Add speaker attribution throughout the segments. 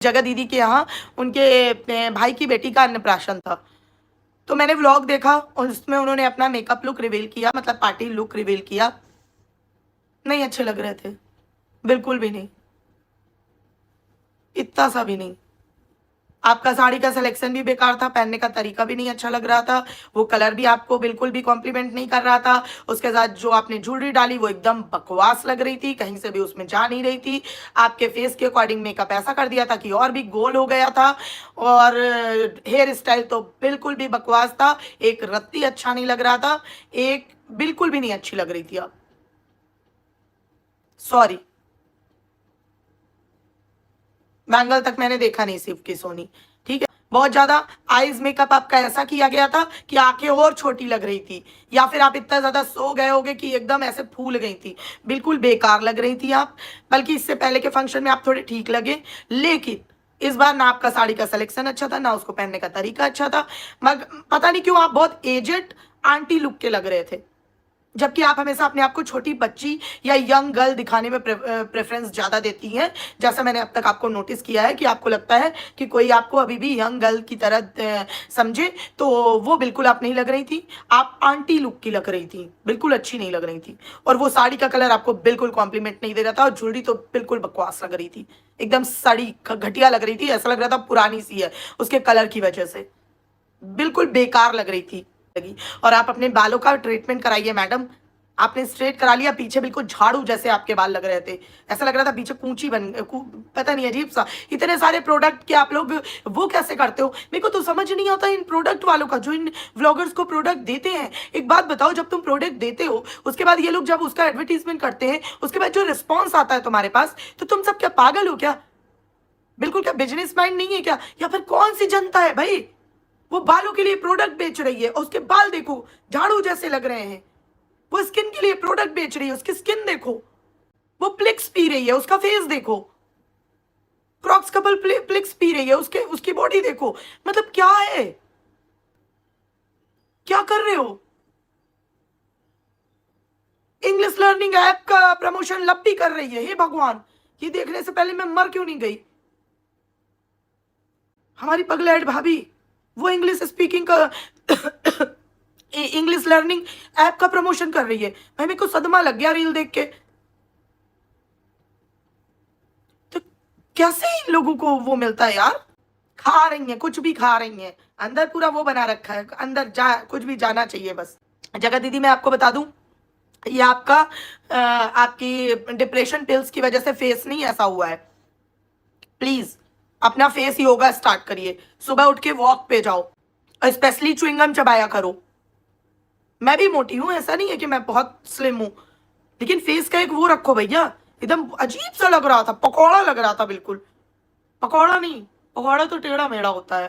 Speaker 1: जगह दीदी के यहाँ उनके भाई की बेटी का अन्नप्राशन था, तो मैंने व्लॉग देखा और उसमें उन्होंने अपना मेकअप लुक रिवील किया, मतलब पार्टी लुक रिवील किया। नहीं अच्छे लग रहे थे, बिल्कुल भी नहीं, इतना सा भी नहीं। आपका साड़ी का सिलेक्शन भी बेकार था, पहनने का तरीका भी नहीं अच्छा लग रहा था, वो कलर भी आपको बिल्कुल भी कॉम्प्लीमेंट नहीं कर रहा था। उसके साथ जो आपने ज्वेलरी डाली वो एकदम बकवास लग रही थी, कहीं से भी उसमें जा नहीं रही थी। आपके फेस के अकॉर्डिंग मेकअप ऐसा कर दिया था कि और भी गोल हो गया था। और हेयर स्टाइल तो बिल्कुल भी बकवास था, एक रत्ती अच्छा नहीं लग रहा था, एक बिल्कुल भी नहीं अच्छी लग रही थी आप। सॉरी, बैंगल तक मैंने देखा नहीं सिर्फ की सोनी, ठीक है। बहुत ज्यादा आईज मेकअप आपका ऐसा किया गया था कि आंखें और छोटी लग रही थी, या फिर आप इतना ज्यादा सो गए होगे कि एकदम ऐसे फूल गई थी, बिल्कुल बेकार लग रही थी आप। बल्कि इससे पहले के फंक्शन में आप थोड़े ठीक लगे, लेकिन इस बार ना आपका साड़ी का सिलेक्शन अच्छा था, ना उसको पहनने का तरीका अच्छा था। मगर पता नहीं क्यों आप बहुत एजेड आंटी लुक के लग रहे थे, जबकि आप हमेशा अपने आप को छोटी बच्ची या यंग गर्ल दिखाने में प्रेफरेंस ज़्यादा देती हैं। जैसा मैंने अब तक आपको नोटिस किया है कि आपको लगता है कि कोई आपको अभी भी यंग गर्ल की तरह समझे, तो वो बिल्कुल आप नहीं लग रही थी। आप आंटी लुक की लग रही थी, बिल्कुल अच्छी नहीं लग रही थी। और वो साड़ी का कलर आपको बिल्कुल कॉम्प्लीमेंट नहीं दे रहा था, और ज्वेलरी तो बिल्कुल बकवास लग रही थी, एकदम सड़ी घटिया लग रही थी, ऐसा लग रहा था पुरानी सी है उसके कलर की वजह से, बिल्कुल बेकार लग रही थी लगी। और आप अपने बालों का ट्रीटमेंट कराइए मैडम, आपने स्ट्रेट करा लिया, पीछे बिल्कुल झाड़ू जैसे आपके बाल लग रहे थे, ऐसा लग रहा था पीछे कूंची पता नहीं अजीब सा। इतने सारे प्रोडक्ट के आप लोग वो कैसे करते हो, मेरे को तो समझ नहीं आता इन प्रोडक्ट वालों का, जो इन व्लॉगर्स को प्रोडक्ट देते हैं। एक बात बताओ, जब तुम प्रोडक्ट देते हो उसके बाद ये लोग जब उसका एडवर्टीजमेंट करते हैं, उसके बाद जो रिस्पॉन्स आता है तुम्हारे पास, तो तुम सब क्या पागल हो क्या? बिल्कुल क्या बिजनेस माइंड नहीं है क्या? या फिर कौन सी जनता है भाई, वो बालों के लिए प्रोडक्ट बेच रही है, उसके बाल देखो झाड़ू जैसे लग रहे हैं। वो स्किन के लिए प्रोडक्ट बेच रही है, उसकी स्किन देखो, वो प्लिक्स पी रही है, उसका फेस देखो, क्रॉक्स कपल प्लिक्स पी रही है, उसकी बॉडी देखो। मतलब क्या है, क्या कर रहे हो? इंग्लिश लर्निंग ऐप का प्रमोशन लप्पी कर रही है, हे भगवान, ये देखने से पहले मैं मर क्यों नहीं गई। हमारी पगलेट भाभी वो इंग्लिश स्पीकिंग का इंग्लिश लर्निंग ऐप का प्रमोशन कर रही है। भाई मेरे को सदमा लग गया रील देख के, तो कैसे इन लोगों को वो मिलता है यार? खा रही है, कुछ भी खा रही है, अंदर पूरा वो बना रखा है, अंदर जा कुछ भी जाना चाहिए बस। जगह दीदी मैं आपको बता दूं, ये आपका आपकी डिप्रेशन पिल्स की वजह से फेस नहीं ऐसा हुआ है। प्लीज अपना फेस योगा स्टार्ट करिए, सुबह उठ के वॉक पे जाओ, और स्पेशली च्युइंगम चबाया करो। मैं भी मोटी हूँ, ऐसा नहीं है कि मैं बहुत स्लिम हूँ, लेकिन फेस का एक वो रखो भैया, एकदम अजीब सा लग रहा था, पकौड़ा लग रहा था बिल्कुल। पकौड़ा नहीं, पकौड़ा तो टेढ़ा मेढ़ा होता है,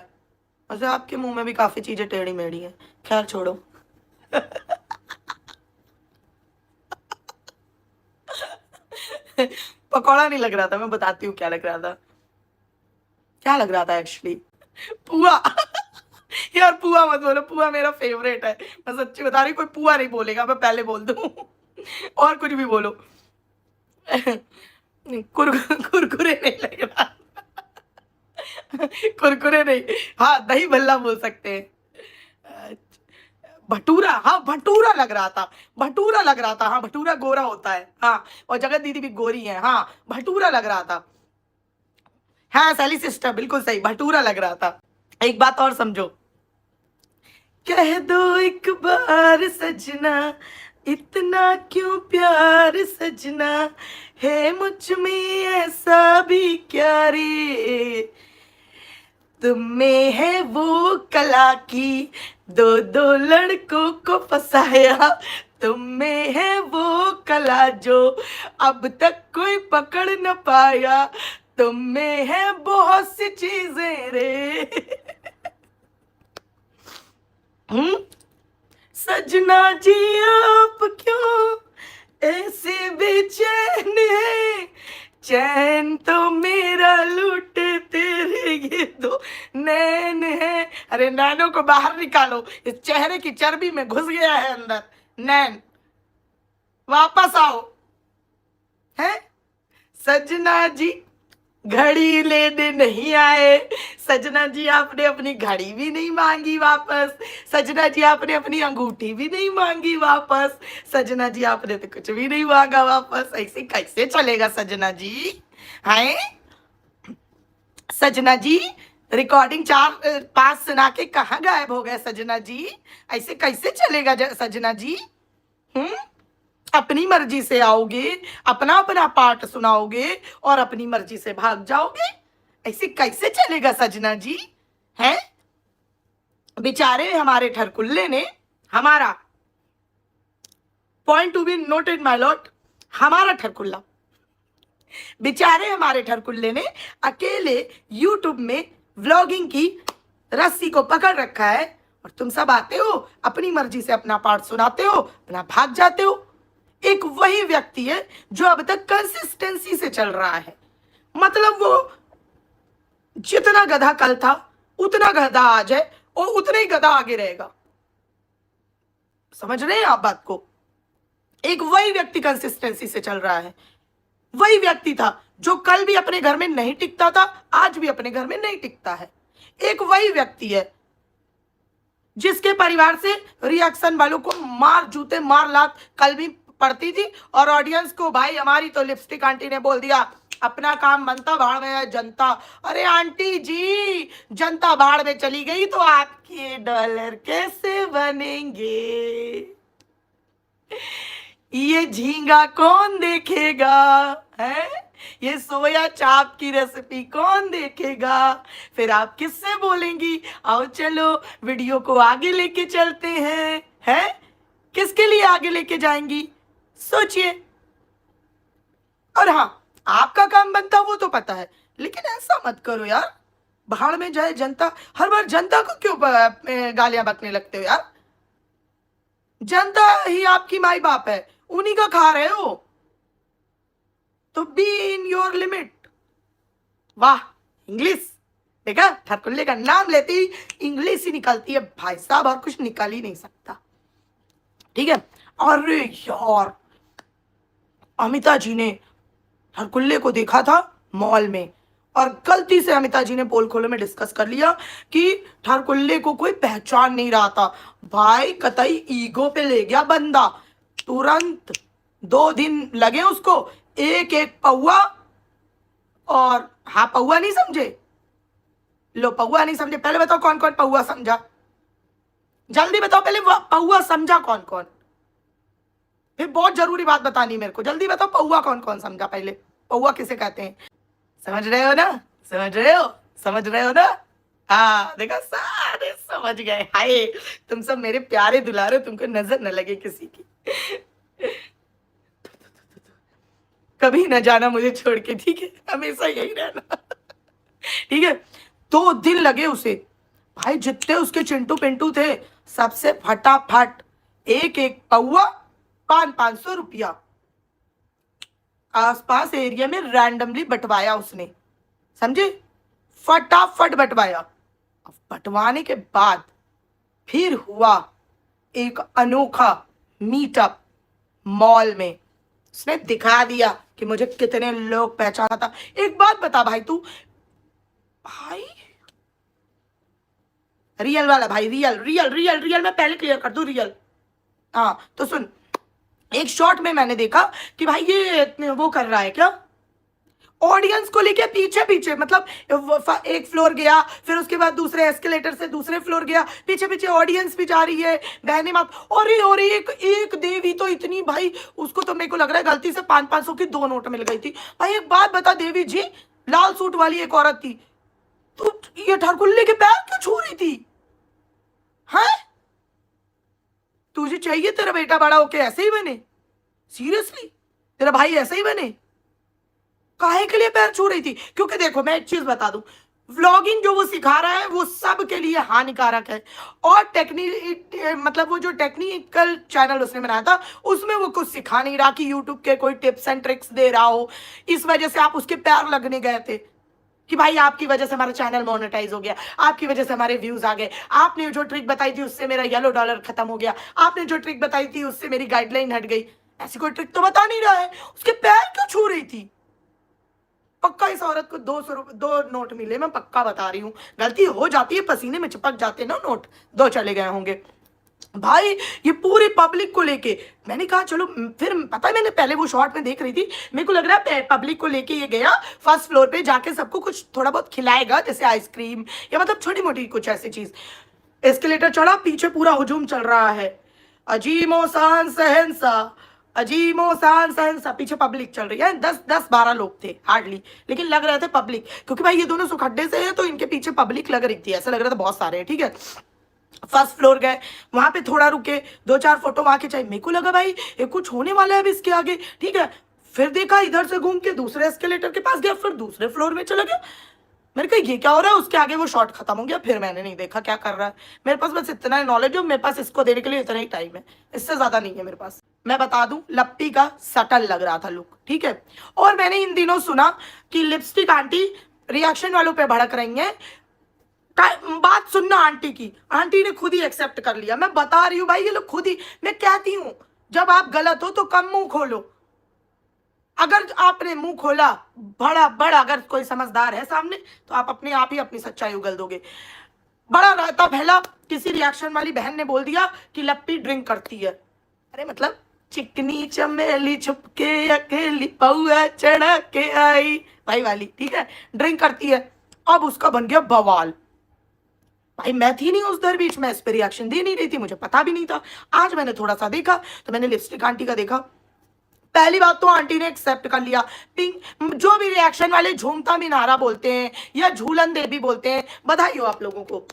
Speaker 1: वैसे आपके मुंह में भी काफी चीजें टेढ़ी मेढ़ी हैं, खैर छोड़ो। पकौड़ा नहीं लग रहा था, मैं बताती हूँ क्या लग रहा था, क्या लग रहा था एक्चुअली, पुआ। यार पुआ मत बोलो, पुआ मेरा फेवरेट है, मैं सच्ची बता रही हूँ, कोई पुआ नहीं बोलेगा, मैं पहले बोल दूँ। और कुछ भी बोलो। कुरकुरे नहीं लग रहा। कुरकुरे नहीं, हाँ दही भल्ला बोल सकते हैं। भटूरा, हाँ भटूरा लग रहा था, भटूरा लग रहा था, हाँ भटूरा गोरा होता है, हाँ और जगत दीदी भी गोरी है, हाँ भटूरा लग रहा था। हाँ सैली सिस्टर बिल्कुल सही, भटूरा लग रहा था। एक बात और समझो, कह दो एक बार सजना, इतना क्यों प्यार सजना, है मुझ में ऐसा भी क्या रे, तुम में है वो कला की, दो दो लड़कों को फसाया, तुम में है वो कला जो अब तक कोई पकड़ न पाया, तुम में है बहुत सी चीजें रे। हम्म, सजना जी आप क्यों ऐसे बेचैन है, चैन तो मेरा लूटे तेरे ये दो नैन है। अरे नैनों को बाहर निकालो, इस चेहरे की चर्बी में घुस गया है अंदर नैन, वापस आओ। है सजना जी, घड़ी लेने नहीं आए। सजना जी आपने अपनी घड़ी भी नहीं मांगी वापस। सजना जी आपने अपनी अंगूठी भी नहीं मांगी वापस। सजना जी आपने तो कुछ भी नहीं मांगा वापस। ऐसे कैसे चलेगा सजना जी? हैं सजना जी? रिकॉर्डिंग 4-5 सुना के कहाँ गायब हो गए सजना जी? ऐसे कैसे चलेगा सजना जी? हम्म अपनी मर्जी से आओगे, अपना अपना पार्ट सुनाओगे और अपनी मर्जी से भाग जाओगे? ऐसे कैसे चलेगा सजना जी? हैं बेचारे हमारे ठरकुल्ले ने, हमारा point to be noted my Lord, हमारा ठरकुल्ला, बेचारे हमारे ठरकुल्ले ने अकेले यूट्यूब में व्लॉगिंग की रस्सी को पकड़ रखा है और तुम सब आते हो, अपनी मर्जी से अपना पार्ट सुनाते हो, अपना भाग जाते हो। एक वही व्यक्ति है जो अब तक कंसिस्टेंसी से चल रहा है। मतलब वो जितना गधा कल था उतना गधा आज है और उतना ही गधा आगे रहेगा। समझ रहे हैं आप बात को? एक वही व्यक्ति कंसिस्टेंसी से चल रहा है। वही व्यक्ति था जो कल भी अपने घर में नहीं टिकता था, आज भी अपने घर में नहीं टिकता है। एक वही व्यक्ति है जिसके परिवार से रिएक्शन वालों को मार जूते मार लात कल भी पड़ती थी और ऑडियंस को, भाई हमारी तो लिपस्टिक आंटी ने बोल दिया अपना काम बनता भाड़ में है जनता। अरे आंटी जी, जनता भाड़ में चली गई तो आपके डॉलर कैसे बनेंगे? ये झींगा कौन देखेगा? है ये सोया चाप की रेसिपी कौन देखेगा? फिर आप किससे बोलेंगी आओ चलो वीडियो को आगे लेके चलते हैं? किसके लिए आगे लेके जाएंगी सोचिए। और हाँ, आपका काम बनता वो तो पता है, लेकिन ऐसा मत करो यार, भाड़ में जाए जनता। हर बार जनता को क्यों गालियां बकने लगते हो यार? जनता ही आपकी माई बाप है, उन्हीं का खा रहे हो, तो बी इन योर लिमिट। वाह, इंग्लिश देखा, ठरकुल्ले का नाम लेती इंग्लिश ही निकलती है भाई साहब, और कुछ निकल ही नहीं सकता। ठीक है। अरे यार, अमिता जी ने ठरकुल्ले को देखा था मॉल में और गलती से अमिता जी ने पोल खोलो में डिस्कस कर लिया कि ठरकुल्ले को कोई पहचान नहीं रहा था। भाई कतई ईगो पे ले गया बंदा, तुरंत 2 दिन लगे उसको, एक एक पौआ। और हाँ, पौआ नहीं समझे? लो, पौआ नहीं समझे, पहले बताओ कौन कौन पौआ समझा? जल्दी बताओ, पहले पौआ समझा कौन कौन? फिर बहुत जरूरी बात बतानी मेरे को, जल्दी बताओ पौआ कौन कौन समझा? पहले पौआ किसे कहते हैं? समझ रहे हो ना? समझ रहे हो? समझ रहे हो ना? हाँ देखा, सारे समझ गए। हाय, तुम सब मेरे प्यारे दुलारे, तुमको नजर न लगे किसी की। कभी न जाना मुझे छोड़ के, ठीक है? हमेशा यही रहना, ठीक है? 2 दिन लगे उसे भाई, जितने उसके चिंटू पिंटू थे सबसे फटाफट एक एक पौआ 500 रुपया आसपास एरिया में रैंडमली बंटवाया उसने, समझे? फटाफट बंटवाया। अब बंटवाने के बाद फिर हुआ एक अनोखा मीटअप मॉल में। उसने दिखा दिया कि मुझे कितने लोग पहचाना था। एक बात बता भाई, तू भाई रियल वाला भाई, रियल रियल रियल रियल, मैं पहले क्लियर कर दूं, रियल। हाँ तो सुन, एक शॉट में मैंने देखा कि भाई ये वो कर रहा है क्या, ऑडियंस को लेके पीछे पीछे, मतलब एक फ्लोर गया, फिर उसके बाद दूसरे एस्केलेटर से दूसरे फ्लोर गया, पीछे पीछे ऑडियंस भी जा रही है, बहने मात। और एक देवी तो इतनी, भाई उसको तो मेरे को लग रहा है गलती से 500 की 2 नोट मिल गई थी। भाई एक बात बता देवी जी, लाल सूट वाली एक औरत थी, तू ये ठरकुल्ले के पैर क्यों छू रही थी? हाँ, तुझे चाहिए तेरा बेटा बड़ा होके ऐसे ही बने? सीरियसली तेरा भाई ऐसे ही बने? काहे के लिए पैर छू रही थी? क्योंकि देखो मैं एक चीज बता दूं, व्लॉगिंग जो वो सिखा रहा है वो सब के लिए हानिकारक है। और मतलब वो जो टेक्निकल चैनल उसने बनाया था उसमें वो कुछ सिखा नहीं रहा कि यूट्यूब के कोई टिप्स एंड ट्रिक्स दे रहा हो। इस वजह से आप उसके पैर लगने गए थे कि भाई आपकी वजह से हमारा चैनल मोनेटाइज हो गया, आपकी वजह से हमारे व्यूज आ गए, आपने जो ट्रिक बताई थी उससे मेरा येलो डॉलर खत्म हो गया, आपने जो ट्रिक बताई थी उससे मेरी गाइडलाइन हट गई। ऐसी कोई ट्रिक तो बता नहीं रहा है, उसके पैर क्यों छू रही थी? पक्का इस औरत को 200 दो नोट मिले, मैं पक्का बता रही हूँ। गलती हो जाती है, पसीने में चिपक जाते ना नोट, 2 चले गए होंगे भाई। ये पूरी पब्लिक को लेके मैंने कहा चलो, फिर पता है मैंने पहले वो शॉर्ट में देख रही थी, मेरे को लग रहा है पब्लिक को लेके ये गया फर्स्ट फ्लोर पे, जाके सबको कुछ थोड़ा बहुत खिलाएगा, जैसे आइसक्रीम या मतलब छोटी मोटी कुछ ऐसी चीज। एस्केलेटर चढ़ा, पीछे पूरा हुजूम चल रहा है, अजीमो शान सहनसा, अजीमो शान सहनसा, पीछे पब्लिक चल रही है। 10-12 लोग थे हार्डली, लेकिन लग रहे थे पब्लिक, क्योंकि भाई ये दोनों सुखड्डे से हैं तो इनके पीछे पब्लिक लग रही थी, ऐसा लग रहा था बहुत सारे हैं, ठीक है। फर्स्ट फ्लोर गए, वहां पे थोड़ा रुके, 2-4 फोटो वहां खिंचाई, मेरे को लगा भाई ये कुछ होने वाला है अब इसके आगे, ठीक है। फिर देखा इधर से घूम के दूसरे एस्केलेटर के पास गया, फिर दूसरे फ्लोर में चला गया। मेरे को ये क्या हो रहा है, उसके आगे वो शॉट खत्म हो गया, फिर मैंने नहीं देखा क्या कर रहा है। मेरे पास बस इतना नॉलेज है, मेरे पास इसको देने के लिए इतना ही टाइम है, इससे ज्यादा नहीं है मेरे पास। मैं बता दूं, लप्पी का सटल लग रहा था लुक, ठीक है। और मैंने इन दिनों सुना कि लिपस्टिक आंटी रिएक्शन वालों पे भड़क रही है। बात सुनना आंटी की, आंटी ने खुद ही एक्सेप्ट कर लिया। मैं बता रही हूँ भाई, ये लोग खुद ही, मैं कहती हूँ जब आप गलत हो तो कम मुंह खोलो। अगर आपने मुंह खोला बड़ा बड़ा, अगर कोई समझदार है सामने, तो आप अपने आप ही अपनी सच्चाई उगल दोगे। बड़ा रहता पहला, किसी रिएक्शन वाली बहन ने बोल दिया कि लप्पी ड्रिंक करती है। अरे मतलब चिकनी चमेली छुपके अकेली पौआ चढ़ा के आई, भाई वाली, ठीक है, ड्रिंक करती है। अब उसका बन गया बवाल। भाई मैं थी नहीं उस दरबीच, मैं इस पर रिएक्शन दे नहीं रही थी, मुझे पता भी नहीं था। आज मैंने थोड़ा सा देखा तो मैंने लिपस्टिक आंटी का देखा। पहली बात तो आंटी ने एक्सेप्ट कर लिया, पिंक जो भी रिएक्शन वाले झूमता मिनारा बोलते हैं या झूलन देवी बोलते हैं, बधाई हो आप लोगों को,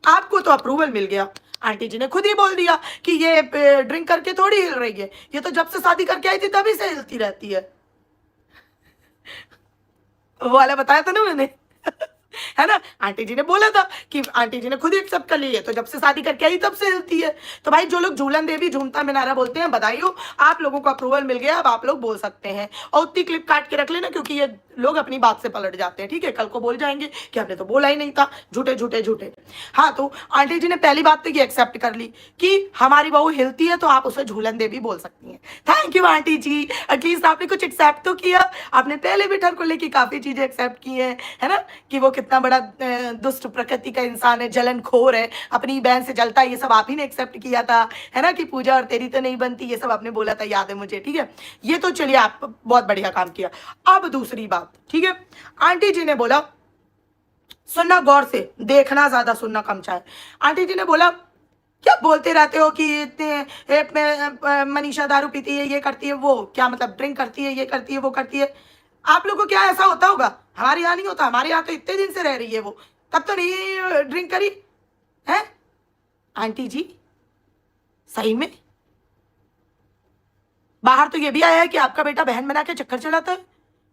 Speaker 1: आपको तो अप्रूवल मिल गया। आंटी जी ने खुद ही बोल दिया कि ये ड्रिंक करके थोड़ी हिल रही है, ये तो जब से शादी करके आई थी तभी से हिलती रहती है। वो वाला बताया था ना मैंने है ना, आंटी जी ने बोला था कि आंटी जी ने खुद ही एक्सेप्ट कर ली है, तो जब से शादी करके आई तब से हिलती है। तो भाई जो लोग झूलन देवी झूमता मिनारा बोलते हैं, बधाई हो, आप लोगों को अप्रूवल मिल गया, अब आप लोग बोल सकते हैं। और उतनी क्लिप काट के रख लेना, क्योंकि ये लोग अपनी बात से पलट जाते हैं, ठीक है। कल को बोल जाएंगे कि आपने तो बोला ही नहीं था, झूठे झूठे झूठे। हाँ, तो आंटी जी ने पहली बात तो ये एक्सेप्ट कर ली कि हमारी बहू हिलती है तो आप उसे झूलन देवी बोल सकती हैं। Thank you aunty ji, at least आपने कुछ एक्सेप्ट तो किया। आपने पहले बिठर को लेके काफी चीजें एक्सेप्ट की हैं, है ना, कि वो कितना बड़ा दुष्ट प्रकृति का इंसान है, जलनखोर है, अपनी बहन से जलता है, ये सब आप ही ने एक्सेप्ट किया था, है ना, कि पूजा और तेरी तो नहीं बनती, ये सब आपने बोला था, याद है मुझे, ठीक है। ये तो चलिए आप बहुत बढ़िया काम किया। अब दूसरी बात, ठीक है, आंटी जी ने बोला, सुनना गौर से, देखना ज्यादा, सुनना कम चाहे। आंटी जी ने बोला, क्या बोलते रहते हो कि इतने मनीषा दारू पीती है, ये करती है, वो क्या मतलब ड्रिंक करती है, ये करती है, वो करती है। आप लोगों को क्या ऐसा होता होगा? हमारे यहाँ नहीं होता, हमारे यहाँ तो इतने दिन से रह रही है वो, तब तो नहीं ड्रिंक करी है। आंटी जी सही में बाहर तो ये भी आया है कि आपका बेटा बहन बना के चक्कर चलाता है,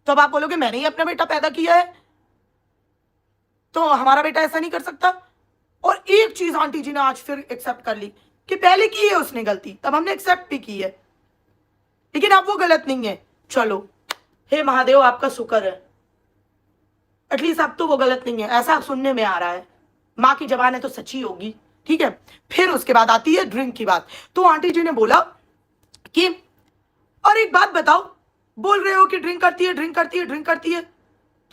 Speaker 1: तो अब आप बोलोगे मैंने ही अपना बेटा पैदा किया है तो हमारा बेटा ऐसा नहीं कर सकता। और एक चीज आंटी जी ने आज फिर एक्सेप्ट कर ली कि पहले की है उसने गलती, तब हमने एक्सेप्ट भी की है, लेकिन अब वो गलत नहीं है। चलो हे महादेव आपका शुक्र है, एटलीस्ट अब तो वो गलत नहीं है, ऐसा सुनने में आ रहा है। माँ की जबान है तो सच्ची होगी, ठीक है। फिर उसके बाद आती है ड्रिंक की बात। तो आंटी जी ने बोला कि और एक बात बताओ, बोल रहे हो कि ड्रिंक करती है, ड्रिंक करती है, ड्रिंक करती है,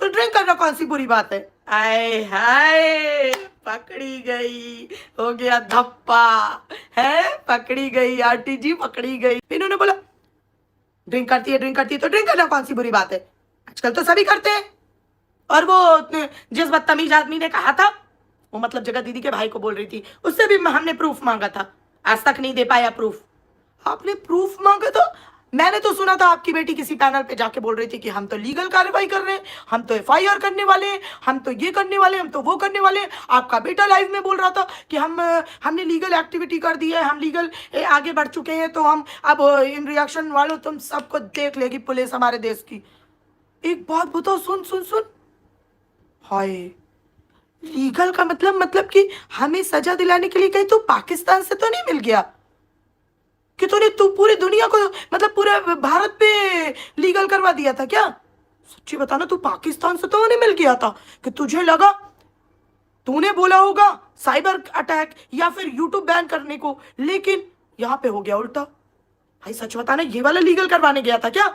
Speaker 1: तो ड्रिंक करना कौन सी बुरी बात है? आए हाय, पकड़ी गई, हो गया धप्पा, है पकड़ी गई, आंटी जी पकड़ी गई। इन्होंने बोला ड्रिंक करती है, ड्रिंक करती है, तो ड्रिंक करना कौन सी बुरी बात है? आजकल तो सभी करते हैं। और वो जिस बदतमीज आदमी ने कहा था, वो मतलब जगह दीदी के भाई को बोल रही थी, उससे भी हमने प्रूफ मांगा था, आज तक नहीं दे पाया प्रूफ। आपने प्रूफ मांगा था? मैंने तो सुना था आपकी बेटी किसी पैनल पे जाके बोल रही थी कि हम तो लीगल कार्रवाई कर रहे हैं, हम तो एफआईआर करने वाले हैं, हम तो ये करने वाले हैं, हम तो वो करने वाले हैं। आपका बेटा लाइव में बोल रहा था कि हमने लीगल एक्टिविटी कर दी है, हम लीगल आगे बढ़ चुके हैं, तो हम अब इन रिएक्शन वालों तुम सबको देख लेगी पुलिस हमारे देश की। एक बात बताओ, सुन सुन सुन, हाय, लीगल का मतलब कि हमें सजा दिलाने के लिए कहीं तो पाकिस्तान से तो नहीं मिल गया कि तू पूरी दुनिया को मतलब पूरे भारत पे लीगल करवा दिया था क्या? सच्ची बताना, तू पाकिस्तान से तो नहीं मिल गया था कि तुझे लगा, तूने बोला होगा साइबर अटैक या फिर यूट्यूब बैन करने को, लेकिन यहां पे हो गया उल्टा। भाई सच बताना, ये वाला लीगल करवाने गया था क्या?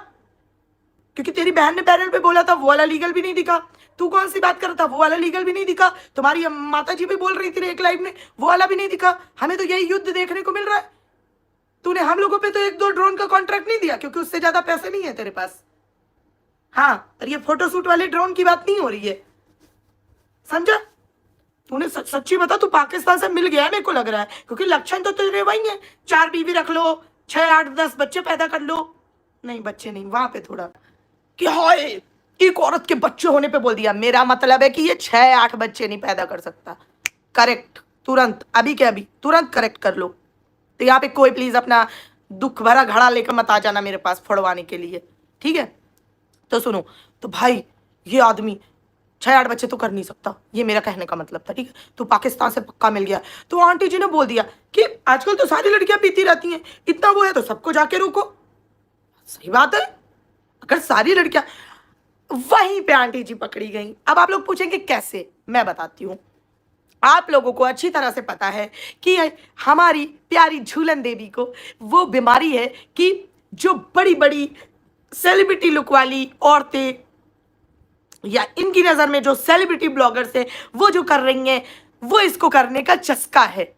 Speaker 1: क्योंकि तेरी बहन ने पैरेंट पे बोला था वो वाला लीगल भी नहीं दिखा। तू कौन सी बात कर रहा था, वो वाला लीगल भी नहीं दिखा। तुम्हारी माता जी भी बोल रही थी एक लाइव में वो वाला भी नहीं दिखा। हमें तो यही युद्ध देखने को मिल रहा है। तूने हम लोगों पे तो 1-2 ड्रोन का कॉन्ट्रैक्ट नहीं दिया क्योंकि उससे ज्यादा पैसे नहीं है तेरे पास। हाँ, और ये फोटोशूट वाले ड्रोन की बात नहीं हो रही है, समझा? तूने सच्ची बता, तू पाकिस्तान से मिल गया है मेरे को लग रहा है, क्योंकि लक्षण तो तेरे वही है, 4 बीवी रख लो, 6, 8, 10 बच्चे पैदा कर लो। नहीं बच्चे नहीं, वहां पे थोड़ा कि हाय एक औरत के बच्चे होने पे बोल दिया, मेरा मतलब है कि ये 6-8 बच्चे नहीं पैदा कर सकता। करेक्ट, तुरंत, अभी के अभी तुरंत करेक्ट कर लो। तो यहाँ पे कोई प्लीज अपना दुख भरा घड़ा लेकर मत आ जाना मेरे पास फोड़वाने के लिए, ठीक है? तो सुनो, तो भाई ये आदमी 6-8 बच्चे तो कर नहीं सकता, ये मेरा कहने का मतलब था, ठीक है? तो पाकिस्तान से पक्का मिल गया। तो आंटी जी ने बोल दिया कि आजकल तो सारी लड़कियां पीती रहती हैं, इतना वो है तो सबको जाके रोको। सही बात है, अगर सारी लड़कियां, वहीं पे आंटी जी पकड़ी गई। अब आप लोग पूछेंगे कैसे, मैं बताती हूँ। आप लोगों को अच्छी तरह से पता है कि हमारी प्यारी झूलन देवी को वो बीमारी है कि जो बड़ी बड़ी सेलिब्रिटी लुक वाली औरतें या इनकी नजर में जो सेलिब्रिटी ब्लॉगर्स हैं वो जो कर रही हैं, वो इसको करने का चस्का है।